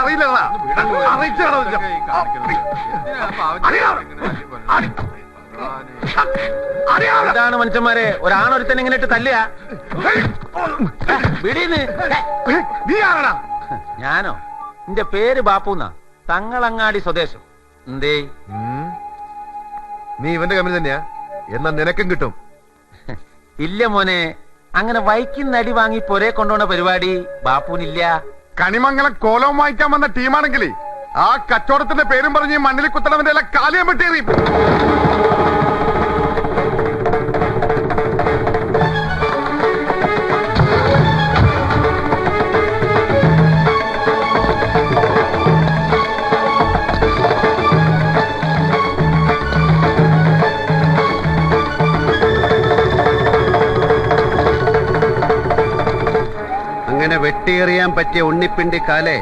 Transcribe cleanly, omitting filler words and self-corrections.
അറിയില്ലടാ. ഇതാണ് മനുഷ്യന്മാരെ ഒരാണൊരുത്തൻ ഇങ്ങനെ ഇട്ട് തല്ലുക. നീ ആരടാ? ഞാനോ? എന്റെ പേര് ബാപ്പുന്നാ, തങ്ങളങ്ങാടി സ്വദേശം. എന്തേ? നീ ഇവന്റെ കമ്പനി തന്നെയാ? എന്നാ നിനക്കും കിട്ടും. ഇല്ല മോനെ, അങ്ങനെ വൈക്കുന്നടി വാങ്ങി പൊരെ കൊണ്ടുപോണ പരിപാടി ബാപ്പുവിനില്ല. കണിമംഗലം കോലവും വാങ്ങിക്കാൻ വന്ന ടീമാണെങ്കിൽ ആ കച്ചവടത്തിന്റെ പേരും പറഞ്ഞ് മണ്ണിൽ കുത്തണവന്റെ എല്ലാം കാലിയം വെട്ടിയേറി. അങ്ങനെ വെട്ടിയെറിയാൻ പറ്റിയ ഉണ്ണിപ്പിണ്ടി കാലേ